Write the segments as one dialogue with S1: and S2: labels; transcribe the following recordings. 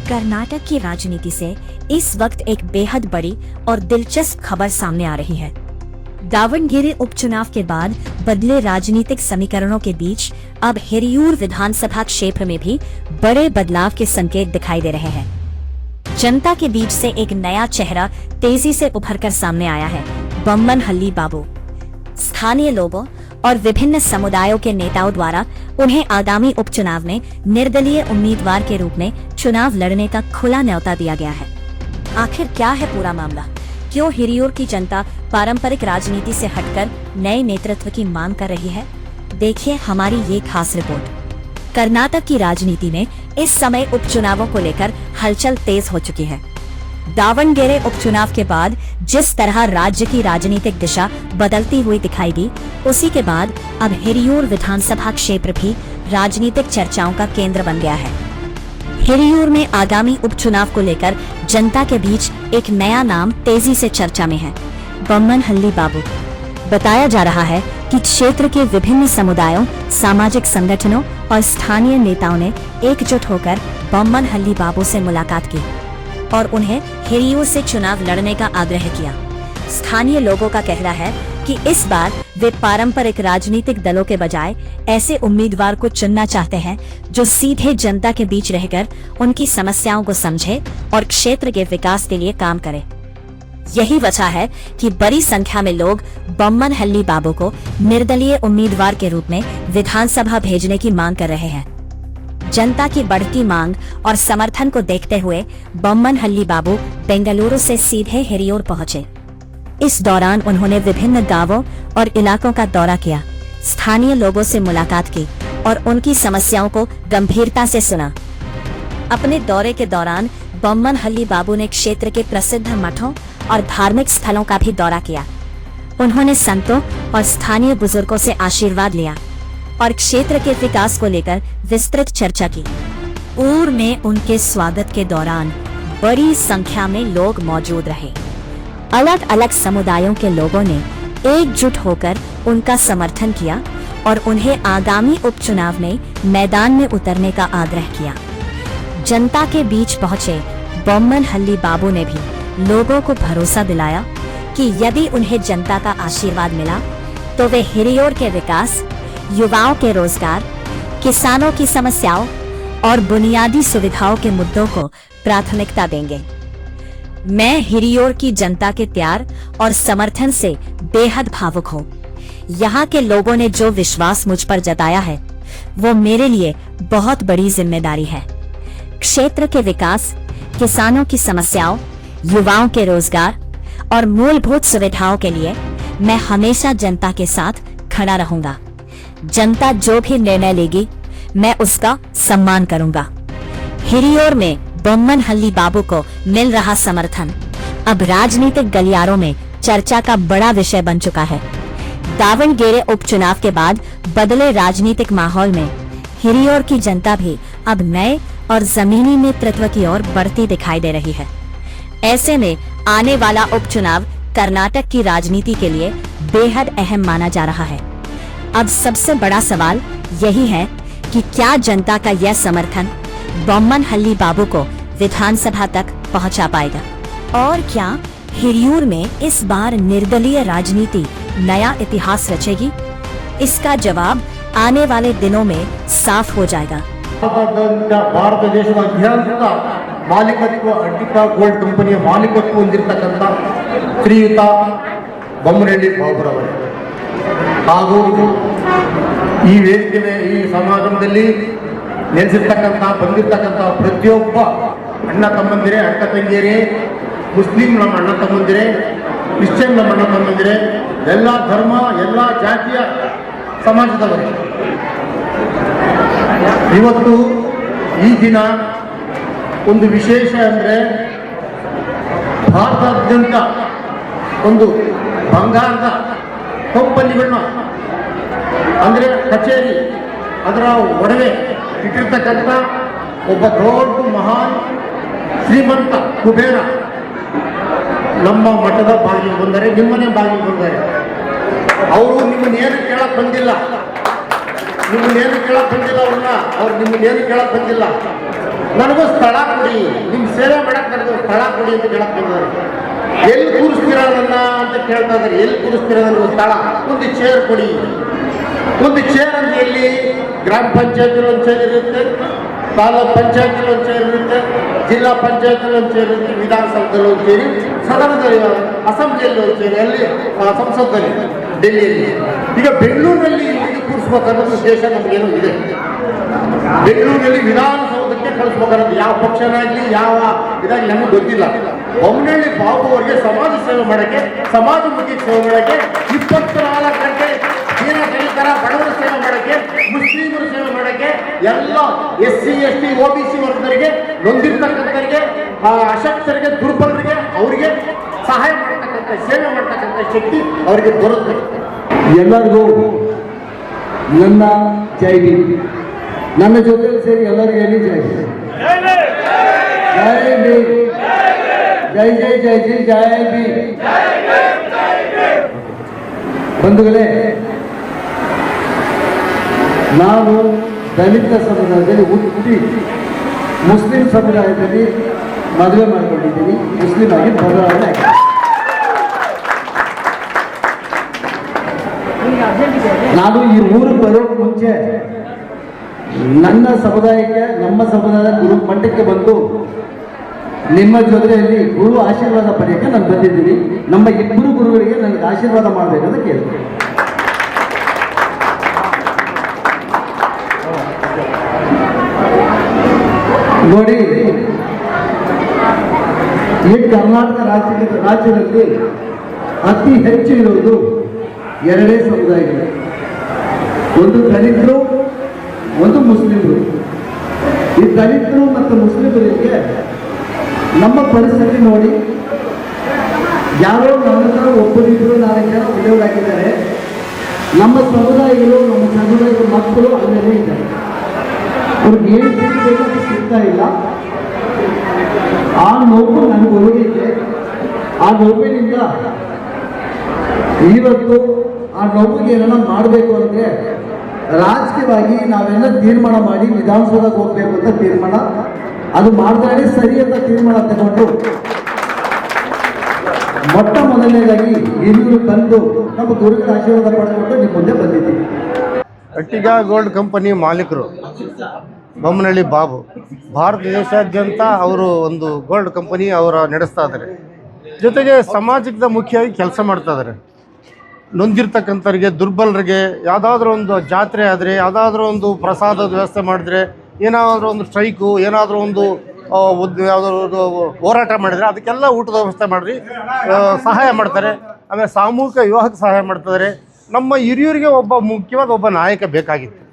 S1: कर्नाटक की राजनीति से इस वक्त एक बेहद बड़ी और दिलचस्प खबर सामने आ रही है। दावणगेरे उपचुनाव के बाद बदले राजनीतिक समीकरणों के बीच अब हिरियूर विधानसभा क्षेत्र में भी बड़े बदलाव के संकेत दिखाई दे रहे हैं। जनता के बीच से एक नया चेहरा तेजी से उभरकर सामने आया है। बोम्मनहल्ली बाबू। स्थानीय लोगों और विभिन्न समुदायों के नेताओं द्वारा उन्हें आगामी उपचुनाव में निर्दलीय उम्मीदवार के रूप में चुनाव लड़ने का खुला न्योता दिया गया है। आखिर क्या है पूरा मामला? क्यों हिरियूर की जनता पारंपरिक राजनीति से हटकर नए नेतृत्व की मांग कर रही है? देखिए हमारी ये खास रिपोर्ट। कर्नाटक की राजनीति में इस समय उपचुनावों को लेकर हलचल तेज हो चुकी है। दावणगेरे उपचुनाव के बाद जिस तरह राज्य की राजनीतिक दिशा बदलती हुई दिखाई दी, उसी के बाद अब हिरियूर विधानसभा क्षेत्र भी राजनीतिक चर्चाओं का केंद्र बन गया है। हिरियूर में आगामी उपचुनाव को लेकर जनता के बीच एक नया नाम तेजी से चर्चा में है, बोम्मनहल्ली बाबू। बताया जा रहा है कि क्षेत्र के विभिन्न समुदायों, सामाजिक संगठनों और स्थानीय नेताओं ने एकजुट होकर बोम्मनहल्ली बाबू से मुलाकात की और उन्हें हिरियूर से चुनाव लड़ने का आग्रह किया। स्थानीय लोगों का कहना है कि इस बार वे पारंपरिक राजनीतिक दलों के बजाय ऐसे उम्मीदवार को चुनना चाहते हैं जो सीधे जनता के बीच रहकर उनकी समस्याओं को समझे और क्षेत्र के विकास के लिए काम करे। यही वजह है कि बड़ी संख्या में लोग बोम्मनहल्ली बाबू को निर्दलीय उम्मीदवार के रूप में विधानसभा भेजने की मांग कर रहे हैं। जनता की बढ़ती मांग और समर्थन को देखते हुए बोम्मनहल्ली बाबू बेंगलुरु से सीधे हिरियूर पहुंचे। इस दौरान उन्होंने विभिन्न गांवों और इलाकों का दौरा किया, स्थानीय लोगों से मुलाकात की और उनकी समस्याओं को गंभीरता से सुना। अपने दौरे के दौरान बोम्मनहल्ली बाबू ने क्षेत्र के प्रसिद्ध मठों और धार्मिक स्थलों का भी दौरा किया। उन्होंने संतों और स्थानीय बुजुर्गों से आशीर्वाद लिया और क्षेत्र के विकास को लेकर विस्तृत चर्चा की। ऊर में उनके स्वागत के दौरान बड़ी संख्या में लोग मौजूद रहे। अलग अलग समुदायों के लोगों ने एकजुट होकर उनका समर्थन किया और उन्हें आगामी उपचुनाव में मैदान में उतरने का आग्रह किया। जनता के बीच पहुंचे बोम्मनहल्ली बाबू ने भी लोगों को भरोसा दिलाया कि यदि उन्हें जनता का आशीर्वाद मिला तो वे हिरियूर के विकास, युवाओं के रोजगार, किसानों की समस्याओं और बुनियादी सुविधाओं के मुद्दों को प्राथमिकता देंगे। मैं हिरियूर की जनता के प्यार और समर्थन से बेहद भावुक हूँ। यहाँ के लोगों ने जो विश्वास मुझ पर जताया है वो मेरे लिए बहुत बड़ी जिम्मेदारी है। क्षेत्र के विकास, किसानों की समस्याओं, युवाओं के रोजगार और मूलभूत सुविधाओं के लिए मैं हमेशा जनता के साथ खड़ा रहूंगा। जनता जो भी निर्णय लेगी मैं उसका सम्मान करूंगा। हिरियूर में बोम्मनहल्ली बाबू को मिल रहा समर्थन अब राजनीतिक गलियारों में चर्चा का बड़ा विषय बन चुका है। दावणगेरे उपचुनाव के बाद बदले राजनीतिक माहौल में हिरियूर की जनता भी अब नए और जमीनी नेतृत्व की ओर बढ़ती दिखाई दे रही है। ऐसे में आने वाला उपचुनाव कर्नाटक की राजनीति के लिए बेहद अहम माना जा रहा है। अब सबसे बड़ा सवाल यही है कि क्या जनता का यह समर्थन बोम्मनहल्ली बाबू को विधानसभा तक पहुंचा पाएगा और क्या हिरियूर में इस बार निर्दलीय राजनीति नया इतिहास रचेगी? इसका जवाब आने वाले दिनों में साफ हो जाएगा।
S2: ಭಾರತ ದೇಶದ ಅತ್ಯಂತ ಮಾಲೀಕತ್ವ ಅಡ್ಡಿಕ ಗೋಲ್ಡ್ ಕಂಪನಿಯ ಮಾಲೀಕತ್ವ ಹೊಂದಿರತಕ್ಕಂಥ ಶ್ರೀಯುತ ಬೊಮ್ಮನಹಳ್ಳಿ ಬಾಬುರವರು ಹಾಗೂ ಈ ವೇದಿಕೆ ಈ ಸಮಾಗಮದಲ್ಲಿ ನೆಲೆಸಿರ್ತಕ್ಕಂಥ ಬಂದಿರತಕ್ಕಂಥ ಪ್ರತಿಯೊಬ್ಬ ಅಣ್ಣ ತಮ್ಮಂದಿರೇ, ಅಕ್ಕ ತಂಗಿಯರೇ, ಮುಸ್ಲಿಂ ನಮ್ಮ ಅಣ್ಣ ತಮ್ಮಂದಿರೇ, ಕ್ರಿಶ್ಚಿಯನ್ ನಮ್ಮ ಅಣ್ಣ ತಮ್ಮಂದಿರೇ, ಎಲ್ಲ ಧರ್ಮ ಎಲ್ಲ ಜಾತಿಯ ಸಮಾಜದವರೇ, ಇವತ್ತು ಈ ದಿನ ಒಂದು ವಿಶೇಷ ಅಂದರೆ ಭಾರತಾದ್ಯಂತ ಒಂದು ಬಂಗಾರದ ಕಂಪನಿಗಳನ್ನ ಅಂದರೆ ಕಚೇರಿ ಅದರ ಒಡವೆ ಇಟ್ಟಿರ್ತಕ್ಕಂಥ ಒಬ್ಬ ದೊಡ್ಡ ಮಹಾನ್ ಶ್ರೀಮಂತ ಕುಬೇರ ನಮ್ಮ ಮಠದ ಬಾಗಿಲು ಬಂದರೆ, ನಿಮ್ಮನೆ ಬಾಗಿಲು ಬಂದರೆ. ಅವರು ನಿಮ್ಮನ್ನೇನು ಕೇಳಕ್ಕೆ ಬಂದಿಲ್ಲ, ಅವ್ರು ನಿಮ್ಮನ್ನೇನು ಕೇಳಕ್ ಬಂದಿಲ್ಲ. ನನಗೂ ಸ್ಥಳ ಕೊಡಿ, ನಿಮ್ಮ ಸೇವೆ ಮಾಡಕ್ಕೆ ನನಗೂ ಸ್ಥಳ ಕೊಡಿ ಅಂತ ಕೇಳಕ್ ಬಂದಿದ್ದಾರೆ. ಎಲ್ಲಿ ಕೂರಿಸ್ತೀರ ನನ್ನ ಅಂತ ಕೇಳ್ತಾ ಇದ್ದಾರೆ. ಎಲ್ಲಿ ಕೂರಿಸ್ತೀರ ನನಗೂ ಸ್ಥಳ, ಒಂದು ಚೇರ್ ಕೊಡಿ. ಒಂದು ಚೇರ್ ಅಂತ ಎಲ್ಲಿ? ಗ್ರಾಮ ಪಂಚಾಯತ್ ಒಂದು ಚೇರ್ ಇರುತ್ತೆ, ತಾಲೂಕ್ ಪಂಚಾಯತ್ ಒಂದು ಚೇರ್ ಇರುತ್ತೆ, ಜಿಲ್ಲಾ ಪಂಚಾಯತ್ ಒಂದು ಚೇರ್ ಇರುತ್ತೆ, ವಿಧಾನಸೌಧದಲ್ಲಿ ಒಂದು ಚೇರಿ, ಸದನದಲ್ಲಿ ಅಸೆಂಬ್ಲಿಯಲ್ಲಿ ಒಂದು ಚೇರಿ, ಅಲ್ಲಿ ಸಂಸತ್ನಲ್ಲಿ ಡೆಲ್ಲಿಯಲ್ಲಿ. ಈಗ ಬೆಂಗಳೂರಿನಲ್ಲಿ ಇಲ್ಲಿ ಕೂರಿಸ್ಬೇಕನ್ನೋದು ಉದ್ದೇಶ ನಮಗೇನೋ ಇದೆ. ಬೆಂಗಳೂರಿನಲ್ಲಿ ವಿಧಾನಸೌಧಕ್ಕೆ ಕಳಿಸ್ಬೇಕನ್ನೋದು ಯಾವ ಪಕ್ಷನಾಗಲಿ ಯಾವ ಇದಾಗಲಿ ನಮಗೆ ಗೊತ್ತಿಲ್ಲ. ಬೊಮ್ಮನಹಳ್ಳಿ ಬಾಬು ಅವರಿಗೆ ಸಮಾಜ ಸೇವೆ ಮಾಡೋಕ್ಕೆ, ಸಮಾಜಮುಖಿ ಸೇವೆ ಮಾಡೋಕ್ಕೆ 24 ಗಂಟೆ ದೀನ ದಲಿತರ ಬಡವರ ಸೇವೆ ಮಾಡೋಕ್ಕೆ, ಮುಸ್ಲಿಮರ ಸೇವೆ ಮಾಡೋಕ್ಕೆ, ಎಲ್ಲ SC ST OBC ವರ್ಗದವರಿಗೆ, ನೊಂದಿರ್ತಕ್ಕಂಥವರಿಗೆ, ಅಶಕ್ತರಿಗೆ, ದುರ್ಬಲರಿಗೆ ಅವರಿಗೆ ಸಹಾಯ ಮಾಡ್ತಕ್ಕಂಥ ಸೇವೆ ಮಾಡ್ತಕ್ಕಂಥ ಶಕ್ತಿ ಅವರಿಗೆ ಬರುತ್ತೆ.
S3: ಎಲ್ಲರಿಗೂ ನನ್ನ ಜೈ ಭೀಮ್. ನನ್ನ ಜೊತೆಲಿ ಸೇರಿ ಎಲ್ಲರಿಗೂ ಹೇಳಿ ಜೈ ಭೀಮ್, ಜೈ ಭೀಮ್, ಜೈ ಜೈ ಜೈ ಜೈ ಜೈ ಭೀಮ್. ಬಂಧುಗಳೇ, ನಾನು ದಲಿತ ಸಮುದಾಯದಲ್ಲಿ ಹುಟ್ಟಿ ಮುಸ್ಲಿಂ ಸಮುದಾಯದಲ್ಲಿ ಮದುವೆ ಮಾಡಿಕೊಂಡಿದ್ದೀನಿ. ಮುಸ್ಲಿಂ ಆಗಿ ಬದಲಾವಣೆ ಆಗಿದೆ. ನಾನು ಈ ಊರಿಗೆ ಬರೋಕ್ಕೆ ಮುಂಚೆ ನನ್ನ ಸಮುದಾಯಕ್ಕೆ, ನಮ್ಮ ಸಮುದಾಯದ ಗುರು ಮಟ್ಟಕ್ಕೆ ಬಂದು ನಿಮ್ಮ ಜೊತೆಯಲ್ಲಿ ಗುರು ಆಶೀರ್ವಾದ ಪಡೆಯೋಕ್ಕೆ ನಾನು ಬಂದಿದ್ದೀನಿ. ನಮ್ಮ ಇಬ್ಬರು ಗುರುಗಳಿಗೆ ನನಗೆ ಆಶೀರ್ವಾದ ಮಾಡಬೇಕಂತ ಕೇಳ್ತೀನಿ. ನೋಡಿ, ಈ ಕರ್ನಾಟಕ ರಾಜ್ಯದಲ್ಲಿ ಅತಿ ಹೆಚ್ಚು ಇರುವುದು ಎರಡೇ ಸಮುದಾಯಗಳು, ಒಂದು ದಲಿತರು, ಒಂದು ಮುಸ್ಲಿಮರು. ಈ ದಲಿತರು ಮತ್ತು ಮುಸ್ಲಿಮರಿಗೆ ನಮ್ಮ ಪರಿಸ್ಥಿತಿ ನೋಡಿ, ಯಾರೋ ನನ್ನ ಹತ್ರ ಒಬ್ಬರಿದ್ರು 4 ಜನ ಒಳ್ಳೆಯವರಾಗಿದ್ದಾರೆ. ನಮ್ಮ ಸಮುದಾಯಗಳು, ನಮ್ಮ ಸಮುದಾಯದ ಮಕ್ಕಳು ಅಲ್ಲೇ ಇದ್ದಾರೆ. ಅವ್ರಿಗೆ ಏನು ಸಿಗಬೇಕು ಅಂತ ಸಿಗ್ತಾ ಇಲ್ಲ. ಆ ನೋವು ನನಗೆ ಒಳಗಿದೆ. ಆ ನೋವಿನಿಂದ ಇವತ್ತು ಆ ನೋವಿಗೆ ಏನಾರ ಮಾಡಬೇಕು ಅಂದರೆ ರಾಜಕೀಯವಾಗಿ ನಾವೆಲ್ಲ ತೀರ್ಮಾನ ಮಾಡಿ ವಿಧಾನಸೌಧಕ್ಕೆ ಹೋಗ್ಬೇಕು ಅಂತ ತೀರ್ಮಾನ, ಅದು ಮಾಡಿದ್ರೆ ಸರಿ ಅಂತ ತೀರ್ಮಾನ ತಗೊಂಡು ಮೊಟ್ಟ ಮೊದಲನೇದಾಗಿ ಹಿರಿಯೂರು ತಂದು ನಮ್ಮ ಗುರುಗಳ ಆಶೀರ್ವಾದ ಪಡೆದುಕೊಂಡು ನಿಮ್ಮ ಮುಂದೆ ಬಂದಿದ್ದೀವಿ.
S2: ಅಟ್ಟಿಗಾ ಗೋಲ್ಡ್ ಕಂಪನಿ ಮಾಲೀಕರು ಬೊಮ್ಮನಹಳ್ಳಿ ಬಾಬು ಭಾರತ ದೇಶಾದ್ಯಂತ ಅವರು ಒಂದು ಗೋಲ್ಡ್ ಕಂಪನಿ ಅವರ ನಡೆಸ್ತಾ ಇದ್ದಾರೆ. ಜೊತೆಗೆ ಸಮಾಜದ ಮುಖ್ಯವಾಗಿ ಕೆಲಸ ಮಾಡ್ತಾ ಇದ್ದಾರೆ. ನೊಂದಿರ್ತಕ್ಕಂಥವ್ರಿಗೆ, ದುರ್ಬಲರಿಗೆ ಯಾವುದಾದ್ರೂ ಒಂದು ಜಾತ್ರೆ ಆದರೆ, ಯಾವುದಾದ್ರೂ ಒಂದು ಪ್ರಸಾದದ ವ್ಯವಸ್ಥೆ ಮಾಡಿದ್ರೆ, ಏನಾದರೂ ಒಂದು ಸ್ಟ್ರೈಕು, ಏನಾದರೂ ಒಂದು ಯಾವುದಾದ್ರು ಹೋರಾಟ ಮಾಡಿದರೆ ಅದಕ್ಕೆಲ್ಲ ಊಟದ ವ್ಯವಸ್ಥೆ ಮಾಡಿ ಸಹಾಯ ಮಾಡ್ತಾರೆ. ಆಮೇಲೆ ಸಾಮೂಹಿಕ ವಿವಾಹಕ್ಕೆ ಸಹಾಯ ಮಾಡ್ತಿದ್ದಾರೆ. ನಮ್ಮ ಹಿರಿಯೂರಿಗೆ ಮುಖ್ಯವಾದ ಒಬ್ಬ ನಾಯಕ ಬೇಕಾಗಿತ್ತು.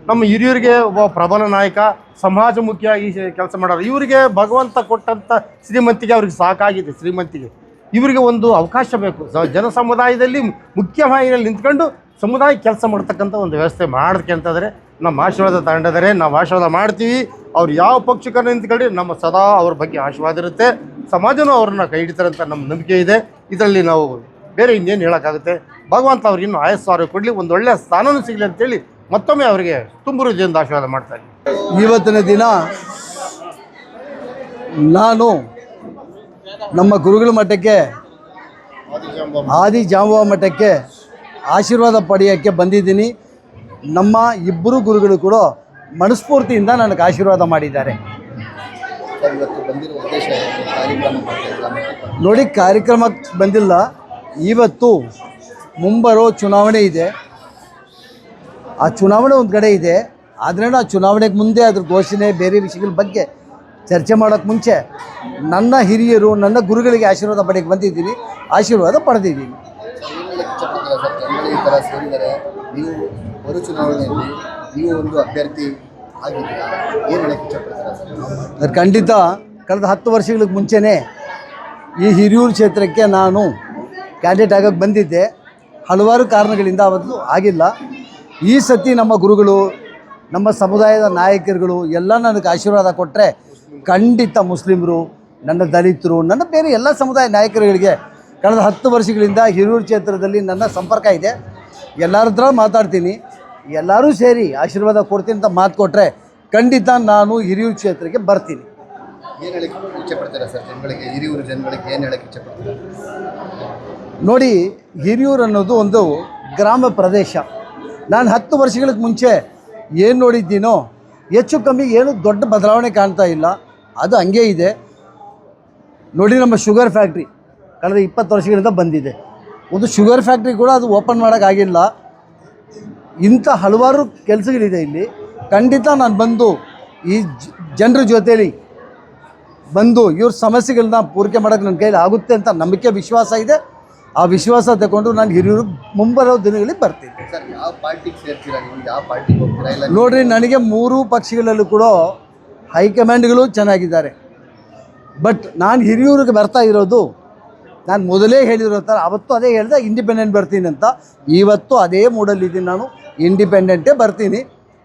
S2: ನಮ್ಮ ಹಿರಿಯೂರಿಗೆ ಒಬ್ಬ ಪ್ರಬಲ ನಾಯಕ, ಸಮಾಜಮುಖಿಯಾಗಿ ಕೆಲಸ ಮಾಡೋರು. ಇವರಿಗೆ ಭಗವಂತ ಕೊಟ್ಟಂಥ ಶ್ರೀಮಂತಿಗೆ ಅವ್ರಿಗೆ ಸಾಕಾಗಿದೆ. ಶ್ರೀಮಂತಿಗೆ ಇವರಿಗೆ ಒಂದು ಅವಕಾಶ ಬೇಕು. ಜನ ಸಮುದಾಯದಲ್ಲಿ ಮುಖ್ಯವಾಹಿನಿಯಲ್ಲಿ ನಿಂತ್ಕೊಂಡು ಸಮುದಾಯ ಕೆಲಸ ಮಾಡ್ತಕ್ಕಂಥ ಒಂದು ವ್ಯವಸ್ಥೆ ಮಾಡೋದಕ್ಕೆ ಅಂತಂದರೆ ನಮ್ಮ ಆಶೀರ್ವಾದ ತಗೊಂಡಿದ್ದಾರೆ. ನಾವು ಆಶೀರ್ವಾದ ಮಾಡ್ತೀವಿ. ಅವ್ರು ಯಾವ ಪಕ್ಷಕ್ಕನ್ನು ನಿಂತ್ಕೊಳ್ಳಿ, ನಮ್ಮ ಸದಾ ಅವ್ರ ಬಗ್ಗೆ ಆಶೀರ್ವಾದ ಇರುತ್ತೆ. ಸಮಾಜನೂ ಅವ್ರನ್ನ ಕೈ ಹಿಡಿತಾರೆ ಅಂತ ನಮ್ಮ ನಂಬಿಕೆ ಇದೆ. ಇದರಲ್ಲಿ ನಾವು ಬೇರೆ ಇನ್ನೇನು ಹೇಳೋಕ್ಕಾಗುತ್ತೆ. ಭಗವಂತ ಅವ್ರಿಗೆ ಇನ್ನೂ ಆಯಸ್ಸು ಕೊಡಲಿ, ಒಂದು ಒಳ್ಳೆಯ ಸ್ಥಾನವೂ ಸಿಗಲಿ ಅಂತೇಳಿ ಮತ್ತೊಮ್ಮೆ ಅವರಿಗೆ ತುಂಬ ಹೃದಯದಿಂದ ಆಶೀರ್ವಾದ ಮಾಡ್ತಾರೆ.
S3: ಇವತ್ತಿನ ದಿನ ನಾನು ನಮ್ಮ ಗುರುಗಳ ಮಠಕ್ಕೆ, ಆದಿ ಜಾಂಬವ ಮಠಕ್ಕೆ ಆಶೀರ್ವಾದ ಪಡೆಯೋಕ್ಕೆ ಬಂದಿದ್ದೀನಿ. ನಮ್ಮ ಇಬ್ಬರು ಗುರುಗಳು ಕೂಡ ಮನಸ್ಫೂರ್ತಿಯಿಂದ ನನಗೆ ಆಶೀರ್ವಾದ ಮಾಡಿದ್ದಾರೆ. ನೋಡಿ, ಕಾರ್ಯಕ್ರಮಕ್ಕೆ ಬಂದಿಲ್ಲ. ಇವತ್ತು ಮುಂಬರೋ ಚುನಾವಣೆ ಇದೆ. ಆ ಚುನಾವಣೆ ಒಂದು ಕಡೆ ಇದೆ. ಆದರೆ ಆ ಚುನಾವಣೆಗೆ ಮುಂದೆ ಅದ್ರ ಘೋಷಣೆ, ಬೇರೆ ವಿಷಯಗಳ ಬಗ್ಗೆ ಚರ್ಚೆ ಮಾಡೋಕ್ಕೆ ಮುಂಚೆ ನನ್ನ ಹಿರಿಯರು, ನನ್ನ ಗುರುಗಳಿಗೆ ಆಶೀರ್ವಾದ ಪಡೆಯಕ್ಕೆ ಬಂದಿದ್ದೀನಿ. ಆಶೀರ್ವಾದ ಪಡೆದಿದ್ದೀನಿ.
S4: ನೀವು ಮರು ಚುನಾವಣೆಯಲ್ಲಿ ನೀವು ಒಂದು ಅಭ್ಯರ್ಥಿ ಆಗಿದ್ದೀರಾ, ಏನು ಹೇಳಕ್ಕೆ ಇಷ್ಟಪಡ್ತೀರಾ?
S3: ಖಂಡಿತ ಕಳೆದ 10 ವರ್ಷಗಳಿಗೆ ಮುಂಚೆನೇ ಈ ಹಿರಿಯೂರು ಕ್ಷೇತ್ರಕ್ಕೆ ನಾನು ಕ್ಯಾಂಡಿಡೇಟ್ ಆಗೋಕ್ಕೆ ಬಂದಿದ್ದೆ. ಹಲವಾರು ಕಾರಣಗಳಿಂದ ಅವತ್ತು ಆಗಿಲ್ಲ. ಈ ಸತಿ ನಮ್ಮ ಗುರುಗಳು, ನಮ್ಮ ಸಮುದಾಯದ ನಾಯಕರುಗಳು ಎಲ್ಲ ನನಗೆ ಆಶೀರ್ವಾದ ಕೊಟ್ಟರೆ ಖಂಡಿತ ಮುಸ್ಲಿಮರು, ನನ್ನ ದಲಿತರು, ನನ್ನ ಬೇರೆ ಎಲ್ಲ ಸಮುದಾಯ ನಾಯಕರುಗಳಿಗೆ ಕಳೆದ 10 ವರ್ಷಗಳಿಂದ ಹಿರಿಯೂರು ಕ್ಷೇತ್ರದಲ್ಲಿ ನನ್ನ ಸಂಪರ್ಕ ಇದೆ. ಎಲ್ಲರ ಹತ್ರ ಮಾತಾಡ್ತೀನಿ. ಎಲ್ಲರೂ ಸೇರಿ ಆಶೀರ್ವಾದ ಕೊಡ್ತೀನಿ ಅಂತ ಮಾತು ಕೊಟ್ಟರೆ ಖಂಡಿತ ನಾನು ಹಿರಿಯೂರು ಕ್ಷೇತ್ರಕ್ಕೆ ಬರ್ತೀನಿ.
S4: ಏನು ಹೇಳಕ್ಕೆ ಇಚ್ಛೆ ಪಡ್ತೀರಾ ಸರ್ ಜನಗಳಿಗೆ, ಹಿರಿಯೂರು ಜನಗಳಿಗೆ ಏನು ಹೇಳಕ್ಕೆ ಇಚ್ಛೆ ಪಡ್ತೀರಾ?
S3: ನೋಡಿ, ಹಿರಿಯೂರು ಅನ್ನೋದು ಒಂದು ಗ್ರಾಮ ಪ್ರದೇಶ. ನಾನು 10 ವರ್ಷಗಳ ಮುಂಚೆ ಏನು ನೋಡಿದ್ದೀನೋ ಹೆಚ್ಚು ಕಮ್ಮಿ ಏನು ದೊಡ್ಡ ಬದಲಾವಣೆ ಕಾಣ್ತಾ ಇಲ್ಲ, ಅದು ಹಂಗೇ ಇದೆ. ನೋಡಿ, ನಮ್ಮ ಶುಗರ್ ಫ್ಯಾಕ್ಟ್ರಿ ಕಳೆದ 20 ವರ್ಷಗಳಿಂದ ಬಂದಿದೆ. ಒಂದು ಶುಗರ್ ಫ್ಯಾಕ್ಟ್ರಿ ಕೂಡ ಅದು ಓಪನ್ ಮಾಡೋಕ್ಕಾಗಿಲ್ಲ. ಇಂಥ ಹಲವಾರು ಕೆಲಸಗಳಿದೆ ಇಲ್ಲಿ. ಖಂಡಿತ ನಾನು ಬಂದು ಈ ಜನರ ಜೊತೆಯಲ್ಲಿ ಬಂದು ಇವ್ರ ಸಮಸ್ಯೆಗಳನ್ನ ಪೂರೈಕೆ ಮಾಡೋಕ್ಕೆ ನನ್ನ ಕೈಲಿ ಆಗುತ್ತೆ ಅಂತ ನಂಬಿಕೆ ವಿಶ್ವಾಸ ಇದೆ. ಆ ವಿಶ್ವಾಸ ತಗೊಂಡು ನಾನು ಹಿರಿಯೂರು ಮುಂಬರೋ ದಿನಗಳಲ್ಲಿ ಬರ್ತೀನಿ.
S4: ಸರ್ ಯಾವ ಪಾರ್ಟಿಗೆ ಸೇರ್ತೀರಾ ನೀವು, ಯಾವ ಪಾರ್ಟಿಗೆ ಹೋಗ್ತೀರಾ? ಇಲ್ಲ
S3: ನೋಡಿರಿ, ನನಗೆ 3 ಪಕ್ಷಗಳಲ್ಲೂ ಕೂಡ ಹೈಕಮಾಂಡ್ಗಳು ಚೆನ್ನಾಗಿದ್ದಾರೆ. ಬಟ್ ನಾನು ಹಿರಿಯೂರಿಗೆ ಬರ್ತಾ ಇರೋದು, ನಾನು ಮೊದಲೇ ಹೇಳಿರೋ ಥರ ಅವತ್ತು ಅದೇ ಹೇಳಿದೆ, ಇಂಡಿಪೆಂಡೆಂಟ್ ಬರ್ತೀನಿ ಅಂತ. ಇವತ್ತು ಅದೇ ಮೂಡಲ್ಲಿದ್ದೀನಿ, ನಾನು ಇಂಡಿಪೆಂಡೆಂಟೇ ಬರ್ತೀನಿ.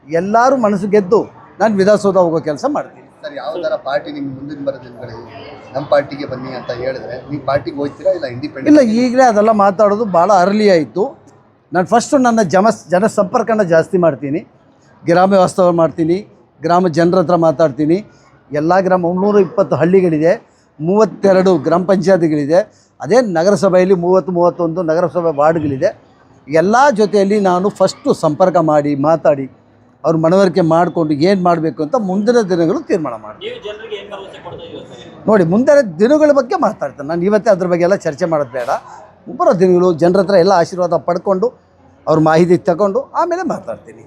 S3: ಎಲ್ಲರೂ ಮನಸ್ಸು ಗೆದ್ದು ನಾನು ವಿಧಾನಸೌಧ ಹೋಗೋ ಕೆಲಸ ಮಾಡ್ತೀನಿ.
S4: ಸರ್ ಯಾವ ಥರ ಪಾರ್ಟಿ ನಿಮ್ಗೆ ಮುಂದಿನ ಬರೋ ದಿನಗಳಿಗೆ ನಮ್ಮ ಪಾರ್ಟಿಗೆ ಬನ್ನಿ ಅಂತ ಹೇಳಿದ್ರೆ ನೀವು ಪಾರ್ಟಿಗೆ ಹೋಗ್ತೀರಾ ಇಲ್ಲ ಇಂಡಿಪೆಂಡೆಂಟ್?
S3: ಇಲ್ಲ, ಈಗಲೇ ಅದೆಲ್ಲ ಮಾತಾಡೋದು ಭಾಳ ಅರ್ಲಿ ಆಯಿತು. ನಾನು ಫಸ್ಟು ನನ್ನ ಜನಸಂಪರ್ಕನ ಜಾಸ್ತಿ ಮಾಡ್ತೀನಿ, ಗ್ರಾಮ ವಾಸ್ತವ ಮಾಡ್ತೀನಿ, ಗ್ರಾಮ ಜನರ ಹತ್ರ ಮಾತಾಡ್ತೀನಿ. ಎಲ್ಲ ಗ್ರಾಮ 320 ಹಳ್ಳಿಗಳಿದೆ, 32 ಗ್ರಾಮ ಪಂಚಾಯತಿಗಳಿದೆ, ಅದೇ ನಗರಸಭೆಯಲ್ಲಿ 30-31 ನಗರಸಭೆ ವಾರ್ಡ್ಗಳಿದೆ. ಎಲ್ಲ ಜೊತೆಯಲ್ಲಿ ನಾನು ಫಸ್ಟು ಸಂಪರ್ಕ ಮಾಡಿ ಮಾತಾಡಿ ಅವ್ರ ಮನವರಿಕೆ ಮಾಡಿಕೊಂಡು ಏನು ಮಾಡಬೇಕು ಅಂತ ಮುಂದಿನ ದಿನಗಳು ತೀರ್ಮಾನ ಮಾಡ್ತೀನಿ. ನೋಡಿ, ಮುಂದಿನ ದಿನಗಳ ಬಗ್ಗೆ ಮಾತಾಡ್ತೇನೆ ನಾನು. ಇವತ್ತೇ ಅದ್ರ ಬಗ್ಗೆ ಎಲ್ಲ ಚರ್ಚೆ ಮಾಡೋದು ಬೇಡ. ಬರೋ ದಿನಗಳು ಜನರ ಹತ್ರ ಎಲ್ಲ ಆಶೀರ್ವಾದ ಪಡ್ಕೊಂಡು ಅವ್ರ ಮಾಹಿತಿ ತಗೊಂಡು ಆಮೇಲೆ ಮಾತಾಡ್ತೀನಿ.